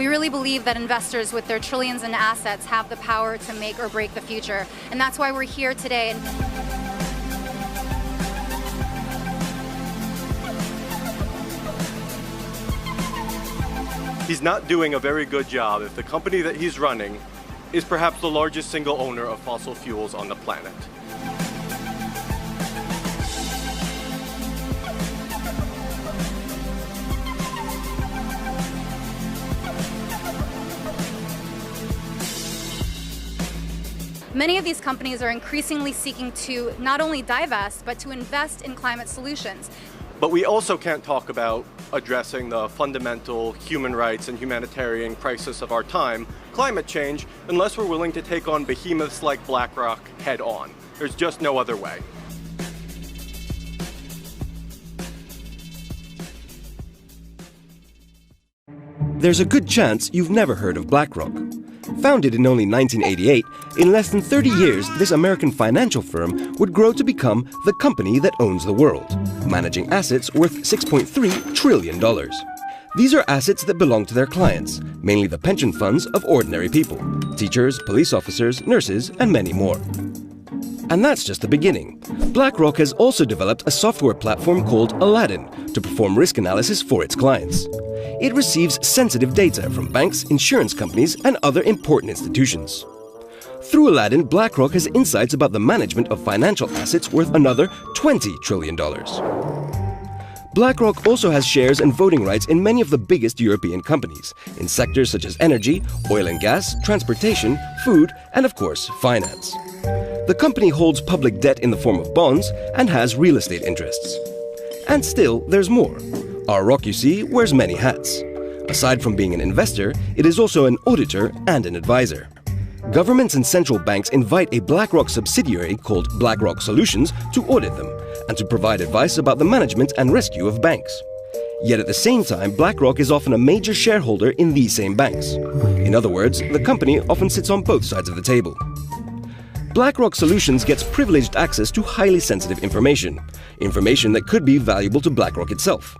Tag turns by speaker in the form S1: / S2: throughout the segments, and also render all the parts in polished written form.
S1: We really believe that investors with their trillions in assets have the power to make or break the future. And that's why we're here today.
S2: He's not doing a very good job if the company that he's running is perhaps the largest single owner of fossil fuels on the planet.
S1: Many of these companies are increasingly seeking to not only divest, but to invest in climate solutions.
S2: But we also can't talk about addressing the fundamental human rights and humanitarian crisis of our time, climate change, unless we're willing to take on behemoths like BlackRock head on. There's just no other way.
S3: There's a good chance you've never heard of BlackRock. Founded in only 1988, in less than 30 years, this American financial firm would grow to become the company that owns the world, managing assets worth $6.3 trillion. These are assets that belong to their clients, mainly the pension funds of ordinary people, teachers, police officers, nurses, and many more. And that's just the beginning. BlackRock has also developed a software platform called Aladdin to perform risk analysis for its clients. It receives sensitive data from banks, insurance companies, and other important institutions. Through Aladdin, BlackRock has insights about the management of financial assets worth another $20 trillion. BlackRock also has shares and voting rights in many of the biggest European companies, in sectors such as energy, oil and gas, transportation, food, and of course, finance. The company holds public debt in the form of bonds and has real estate interests. And still, there's more. Our Rock, you see, wears many hats. Aside from being an investor, it is also an auditor and an advisor. Governments and central banks invite a BlackRock subsidiary called BlackRock Solutions to audit them and to provide advice about the management and rescue of banks. Yet at the same time, BlackRock is often a major shareholder in these same banks. In other words, the company often sits on both sides of the table. BlackRock Solutions gets privileged access to highly sensitive information that could be valuable to BlackRock itself.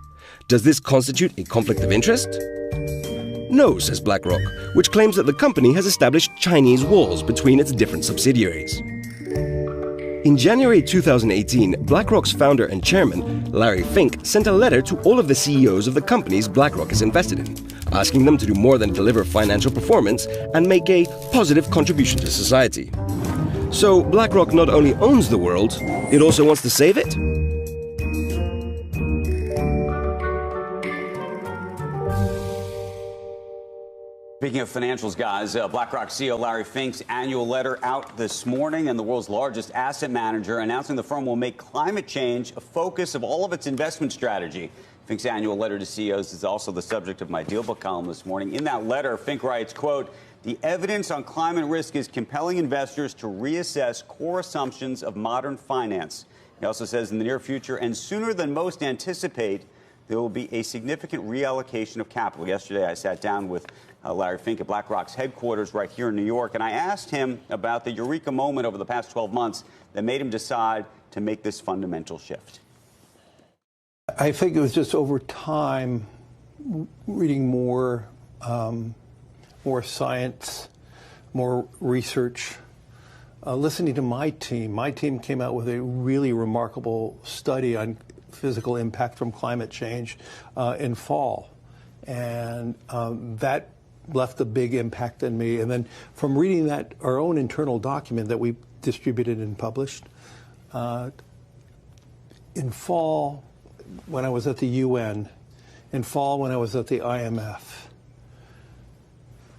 S3: Does this constitute a conflict of interest? No, says BlackRock, which claims that the company has established Chinese walls between its different subsidiaries. In January 2018, BlackRock's founder and chairman, Larry Fink, sent a letter to all of the CEOs of the companies BlackRock is invested in, asking them to do more than deliver financial performance and make a positive contribution to society. So BlackRock not only owns the world, it also wants to save it?
S4: Speaking of financials, guys, BlackRock CEO Larry Fink's annual letter out this morning, and the world's largest asset manager announcing the firm will make climate change a focus of all of its investment strategy. Fink's annual letter to CEOs is also the subject of my Deal Book column this morning. In that letter, Fink writes, quote, "The evidence on climate risk is compelling investors to reassess core assumptions of modern finance." He also says in the near future, and sooner than most anticipate, there will be a significant reallocation of capital. Yesterday, I sat down with Larry Fink at BlackRock's headquarters right here in New York, and I asked him about the eureka moment over the past 12 months that made him decide to make this fundamental shift.
S5: I think it was just over time, reading more science, more research, listening to my team. My team came out with a really remarkable study on physical impact from climate change in fall. And that left a big impact on me. And then from reading that, our own internal document that we distributed and published, in fall, when I was at the UN, in fall when I was at the IMF,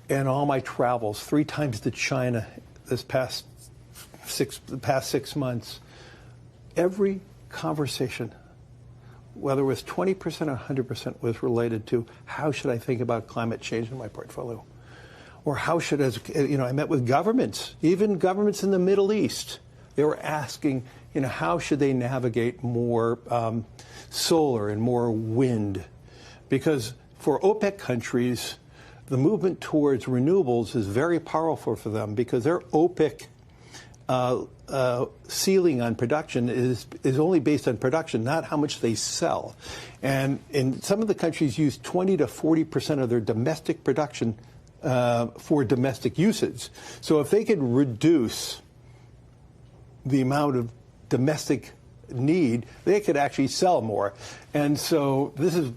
S5: and all my travels, 3 times to China the past 6 months, every conversation, whether it was 20% or 100%, was related to how should I think about climate change in my portfolio? Or how should, I met with governments, even governments in the Middle East. They were asking, how should they navigate more solar and more wind? Because for OPEC countries, the movement towards renewables is very powerful for them because their OPEC ceiling on production is only based on production, not how much they sell. And in some of the countries use 20 to 40% of their domestic production for domestic usage. So if they could reduce the amount of domestic need, they could actually sell more. And so this is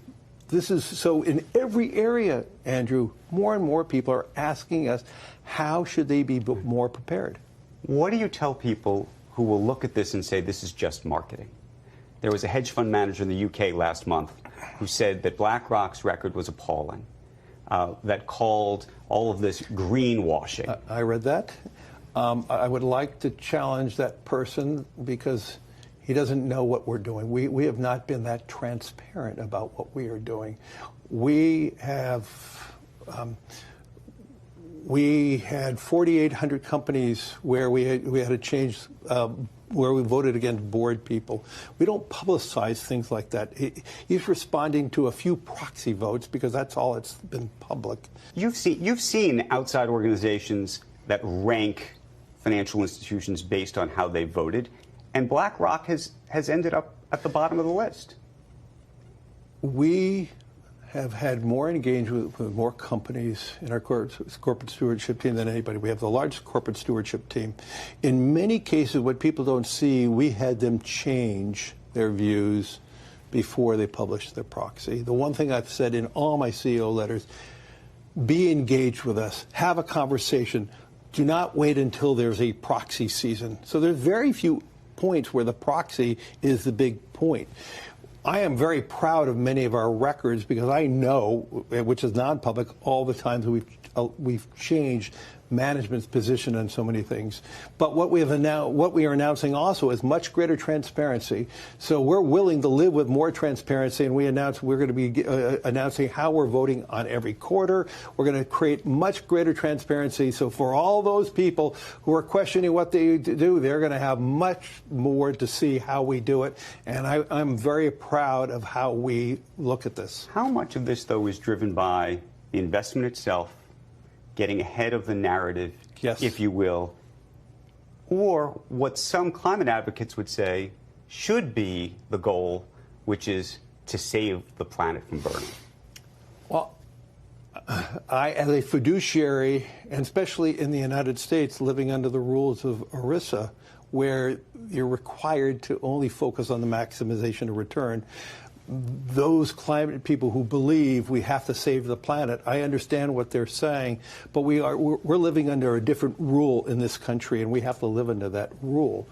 S5: so in every area, Andrew, more and more people are asking us, how should they be more prepared?
S4: What do you tell people who will look at this and say this is just marketing? There was a hedge fund manager in the UK last month who said that BlackRock's record was appalling, that called all of this greenwashing.
S5: I read that. I would like to challenge that person because he doesn't know what we're doing. We have not been that transparent about what we are doing. We had 4,800 companies where we had to change, where we voted against board people. We don't publicize things like that. He's responding to a few proxy votes because that's all it's been public.
S4: You've seen outside organizations that rank financial institutions based on how they voted, and BlackRock has ended up at the bottom of the list.
S5: We have had more engagement with more companies in our corporate stewardship team than anybody. We have the largest corporate stewardship team. In many cases, what people don't see, we had them change their views before they published their proxy. The one thing I've said in all my CEO letters, be engaged with us, have a conversation. Do not wait until there's a proxy season. So there's very few points where the proxy is the big point. I am very proud of many of our records because I know, which is non-public, all the times we've changed management's position on so many things. But what we are announcing also is much greater transparency. So we're willing to live with more transparency, and we're going to be announcing how we're voting on every quarter. We're going to create much greater transparency. So for all those people who are questioning what they do, they're going to have much more to see how we do it. And I'm very proud of how we look at this.
S4: How much of this, though, is driven by the investment itself, getting ahead of the narrative,
S5: yes,
S4: if you will, or what some climate advocates would say should be the goal, which is to save the planet from burning?
S5: Well, I, as a fiduciary, and especially in the United States, living under the rules of ERISA, where you're required to only focus on the maximization of return, those climate people who believe we have to save the planet, I understand what they're saying, but we're living under a different rule in this country, and we have to live under that rule.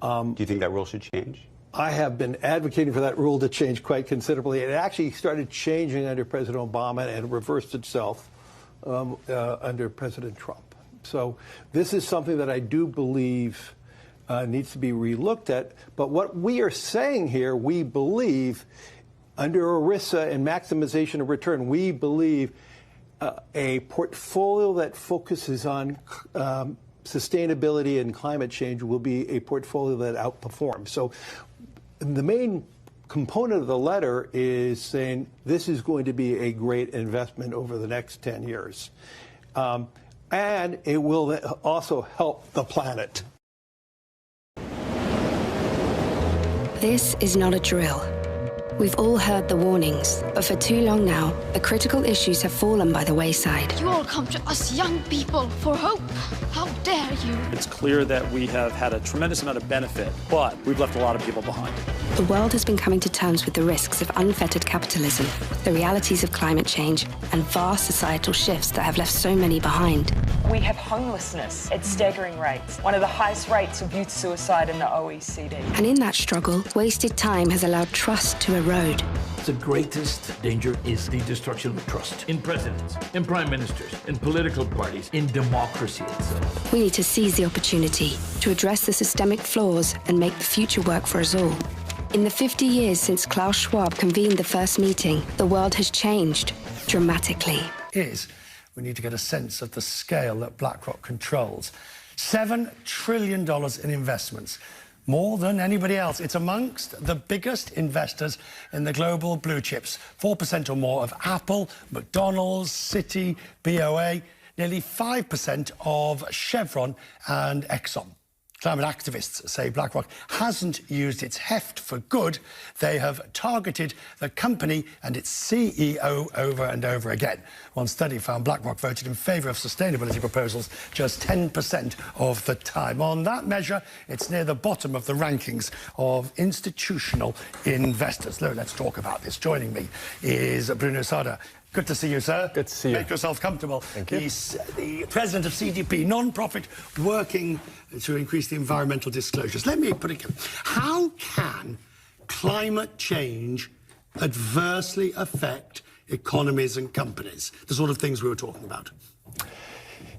S4: Do you think that rule should change?
S5: I have been advocating for that rule to change quite considerably. It actually started changing under President Obama and reversed itself under President Trump. So this is something that I do believe needs to be relooked at. But what we are saying here, we believe, under ERISA and maximization of return, we believe a portfolio that focuses on sustainability and climate change will be a portfolio that outperforms. So the main component of the letter is saying this is going to be a great investment over the next 10 years. And it will also help the planet.
S6: This is not a drill. We've all heard the warnings, but for too long now, the critical issues have fallen by the wayside.
S7: You all come to us young people for hope. How dare you?
S8: It's clear that we have had a tremendous amount of benefit, but we've left a lot of people behind.
S6: The world has been coming to terms with the risks of unfettered capitalism, the realities of climate change, and vast societal shifts that have left so many behind.
S9: We have homelessness at staggering rates, one of the highest rates of youth suicide in the OECD.
S6: And in that struggle, wasted time has allowed trust to erode.
S10: The greatest danger is the destruction of trust in presidents, in prime ministers, in political parties, in democracy itself.
S6: We need to seize the opportunity to address the systemic flaws and make the future work for us all. In the 50 years since Klaus Schwab convened the first meeting, the world has changed dramatically.
S11: We need to get a sense of the scale that BlackRock controls. $7 trillion in investments, more than anybody else. It's amongst the biggest investors in the global blue chips, 4% or more of Apple, McDonald's, Citi, BOA, nearly 5% of Chevron and Exxon. climate activists say BlackRock hasn't used its heft for good. They have targeted the company and its CEO over and over again. One study found BlackRock voted in favour of sustainability proposals just 10% of the time. On that measure, it's near the bottom of the rankings of institutional investors. Let's talk about this. Joining me is Bruno Sada. Good to see you, sir.
S12: Good to see you.
S11: Make yourself comfortable.
S12: Thank you.
S11: He's the president of CDP, non-profit working to increase the environmental disclosures. Let me put it, how can climate change adversely affect economies and companies? The sort of things we were talking about.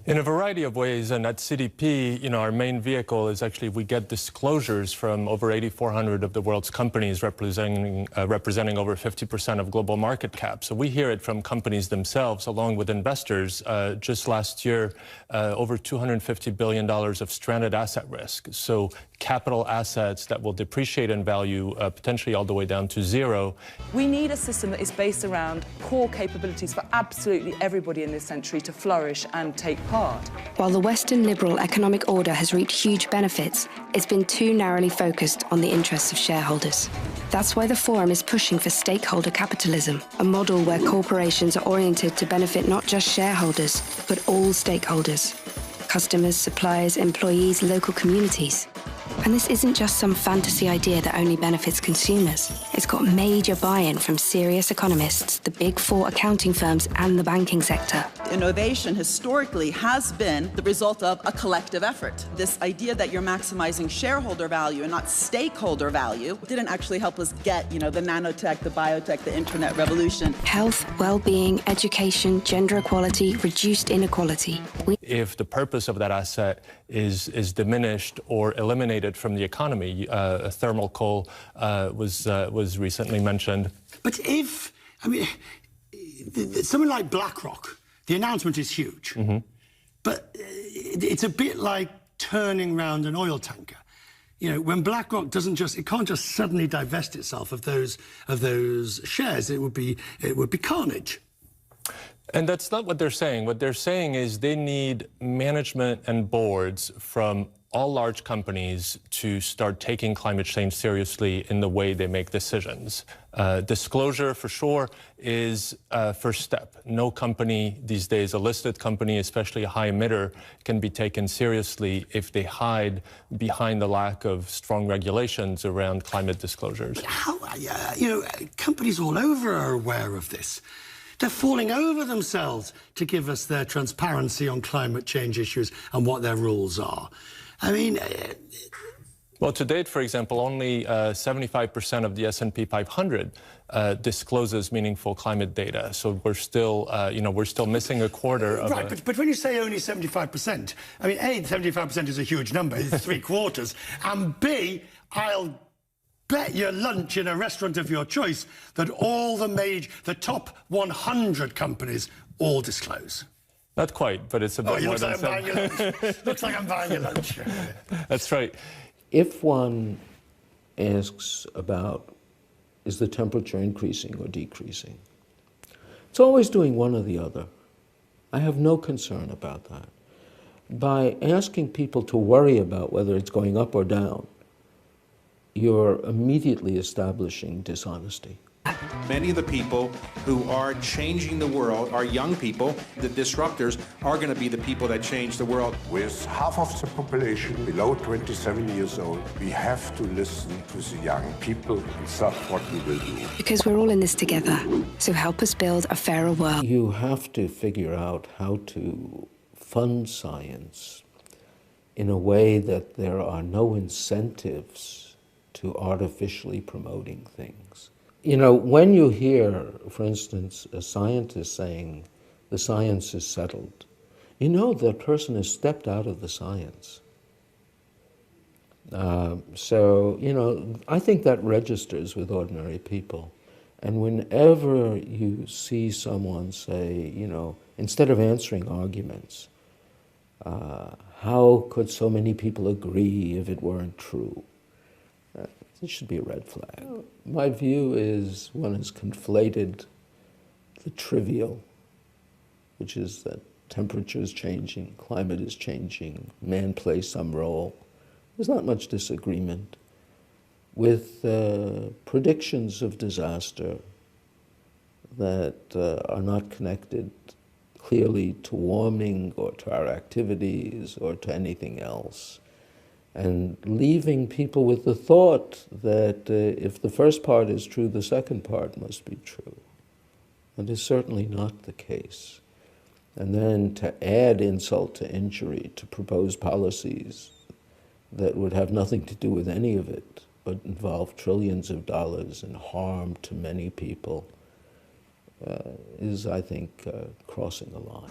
S12: In a variety of ways, and at CDP, our main vehicle is actually we get disclosures from over 8,400 of the world's companies representing over 50% of global market cap. So we hear it from companies themselves, along with investors. Just last year, over $250 billion of stranded asset risk. So capital assets that will depreciate in value, potentially all the way down to zero.
S9: We need a system that is based around core capabilities for absolutely everybody in this century to flourish and take part.
S6: While the Western liberal economic order has reaped huge benefits, it's been too narrowly focused on the interests of shareholders. That's why the Forum is pushing for stakeholder capitalism, a model where corporations are oriented to benefit not just shareholders, but all stakeholders: customers, suppliers, employees, local communities. And this isn't just some fantasy idea that only benefits consumers. It's got major buy-in from serious economists, the big four accounting firms, and the banking sector.
S13: Innovation historically has been the result of a collective effort. This idea that you're maximizing shareholder value and not stakeholder value didn't actually help us get, the nanotech, the biotech, the internet revolution.
S6: Health, well-being, education, gender equality, reduced inequality.
S12: If the purpose of that asset is diminished or eliminated from the economy, thermal coal was recently mentioned.
S11: But if, someone like BlackRock, the announcement is huge, but it's a bit like turning around an oil tanker. When BlackRock it can't just suddenly divest itself of those shares. It would be carnage.
S12: And that's not what they're saying. What they're saying is they need management and boards from all large companies to start taking climate change seriously in the way they make decisions. Disclosure, for sure, is a first step. No company these days, a listed company, especially a high emitter, can be taken seriously if they hide behind the lack of strong regulations around climate disclosures.
S11: Companies all over are aware of this. They're falling over themselves to give us their transparency on climate change issues and what their rules are.
S12: Well, to date, for example, only 75% of the S&P 500 discloses meaningful climate data. So we're still, we're still missing a quarter of
S11: Right, but when you say only 75%, A, 75% is a huge number, it's 3/4, and B, I'll bet your lunch in a restaurant of your choice that all the top 100 companies all disclose.
S12: Not quite, but it's a bit more than
S11: Looks like I'm buying your lunch.
S12: That's right.
S14: If one asks about, is the temperature increasing or decreasing? It's always doing one or the other. I have no concern about that. By asking people to worry about whether it's going up or down, you're immediately establishing dishonesty.
S15: Many of the people who are changing the world are young people. The disruptors are going to be the people that change the world.
S16: With half of the population below 27 years old, we have to listen to the young people, and that's what we will do.
S6: Because we're all in this together, so help us build a fairer world.
S14: You have to figure out how to fund science in a way that there are no incentives to artificially promoting things. When you hear, for instance, a scientist saying the science is settled, that person has stepped out of the science. I think that registers with ordinary people. And whenever you see someone say, instead of answering arguments, how could so many people agree if it weren't true? This should be a red flag. My view is one has conflated the trivial, which is that temperature is changing, climate is changing, man plays some role, there's not much disagreement with predictions of disaster that are not connected clearly to warming or to our activities or to anything else, and leaving people with the thought that if the first part is true, the second part must be true. That is certainly not the case. And then to add insult to injury, to propose policies that would have nothing to do with any of it, but involve trillions of dollars and harm to many people, is, I think, crossing the line.